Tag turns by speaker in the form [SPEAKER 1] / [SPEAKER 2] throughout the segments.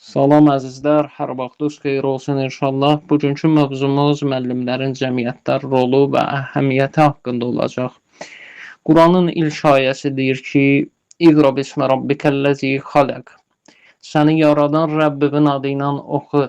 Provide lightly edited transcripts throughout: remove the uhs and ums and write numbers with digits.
[SPEAKER 1] Salam əzizlər, hər vaxtınız xeyir olsun inşallah. Bugünkü mövzumuz müəllimlərin cəmiyyətdə rolu və əhəmiyyəti haqqında olacaq. Quranın ilk ayəsi deyir ki: "İqra bismi rabbikellezî xalaq." Səni yaradan Rəbbinin adı ilə oxu.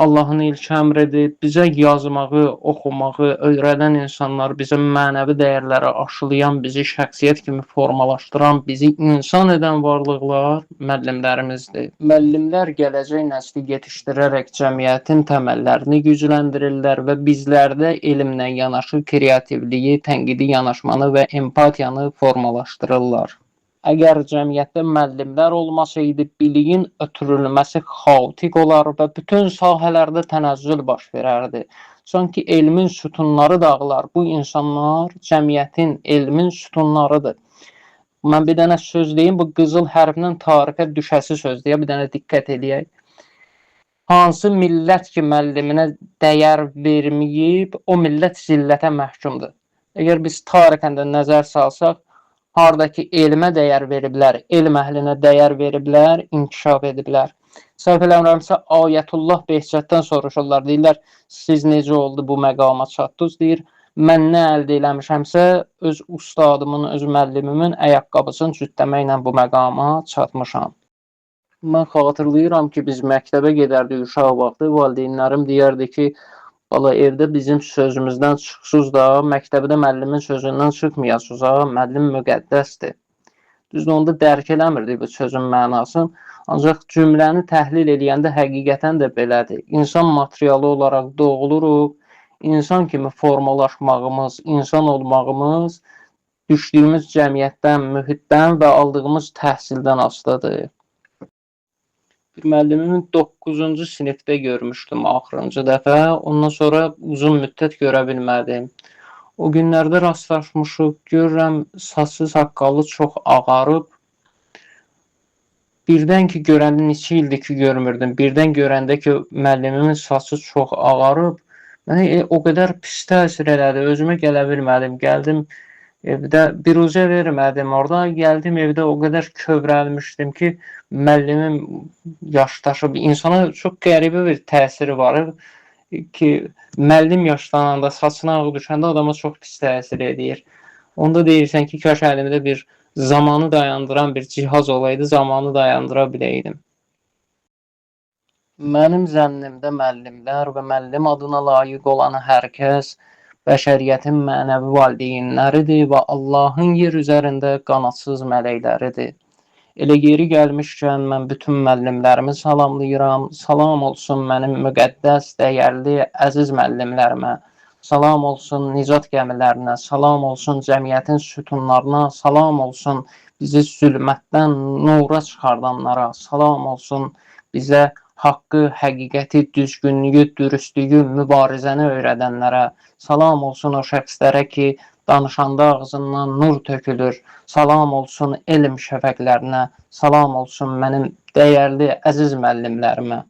[SPEAKER 1] Allahın ilk əmridir. Bizə yazmağı, oxumağı öyrədən insanlar, bizə mənəvi dəyərləri aşılayan, bizi şəxsiyyət kimi formalaşdıran, bizi insan edən varlıqlar müəllimlərimizdir. Müəllimlər gələcək nəsli yetişdirərək cəmiyyətin təməllərini gücləndirirlər və bizlərdə elmlə yanaşı kreativliyi, tənqidi yanaşmanı və empatiyanı formalaşdırırlar. Əgər cəmiyyətdə müəllimlər olmasaydı, biliyin ötürülməsi xaotik olar və bütün sahələrdə tənəzzül baş verərdi. Sanki elmin sütunları dağılar. Bu insanlar cəmiyyətin, elmin sütunlarıdır. Mən bir dənə söz deyim, bu qızıl hərflə tarixə düşəsi sözdür. Bir dənə diqqət edək. Hansı millət ki, müəlliminə dəyər verməyib, o millət zillətə məhkumdur. Əgər biz tarixən də nəzər salsaq, hardakı elmə dəyər veriblər, elm əhlinə dəyər veriblər, inkişaf ediblər. Səhv eləmirəmsə, Ayətullah Behçətdən soruşurlar, deyirlər, siz necə oldu bu məqama çatdınız? Deyir, mən nə əldə eləmişəmsə, öz ustadımın, öz müəllimimin ayaqqabısını cütləməklə bu məqama çatmışam. Mən xatırlayıram ki, biz məktəbə gedərdik uşaq vaxtı, valideynlərim deyərdi ki, bala evdə bizim sözümüzdən çıxsız da, məktəbdə müəllimin sözündən çıxmayasınız ha, müəllim müqəddəsdir. Düzdür, onda dərk eləmirdik bu sözün mənasını, ancaq cümləni təhlil edəndə həqiqətən də belədir. İnsan materialı olaraq doğuluruq, insan kimi formalaşmağımız, insan olmağımız düşdüyümüz cəmiyyətdən, mühitdən və aldığımız təhsildən asılıdır. Bir müəllimimin 9-cu sinifdə görmüşdüm axırıncı dəfə. Ondan sonra uzun müddət görə bilmədim. O günlərdə rastlaşmışıq, görürəm saçı saqqalı çox ağarıb. Birdən ki, görəndə neçə ildir ki, görmürdüm. Birdən görəndə ki, müəllimimin saçı çox ağarıb. Mənə o qədər pis təsir elədi, özümə gələ bilmədim. Gəldim evdə biruzə vermədim. Orada gəldim evdə o qədər kövrəlmişdim ki, müəllimim yaşdaşıb. İnsana çox qəribə bir təsiri var ki, müəllim yaşlananda, saçına ağ düşəndə adama çox pis təsir edir. Onda deyirsən ki, kaş əlimdə bir zamanı dayandıran bir cihaz olaydı, zamanı dayandıra biləydim. Mənim zənnimdə müəllimlər və müəllim adına layiq olan hər kəs bəşəriyyətin mənəvi valideynləridir və Allahın yer üzərində qanadsız mələkləridir. Elə yeri gəlmişkən mən bütün müəllimlərimi salamlayıram. Salam olsun mənim müqəddəs, dəyərli, əziz müəllimlərimə. Salam olsun nicat gəmilərinə, salam olsun cəmiyyətin sütunlarına, salam olsun bizi zülmətdən nura çıxardanlara, salam olsun bizə haqqı, həqiqəti, düzgünlüyü, dürüstlüyü, mübarizəni öyrədənlərə, salam olsun o şəxslərə ki, danışanda ağzından nur tökülür, salam olsun elm şəfəqlərinə, salam olsun mənim dəyərli, əziz müəllimlərimə.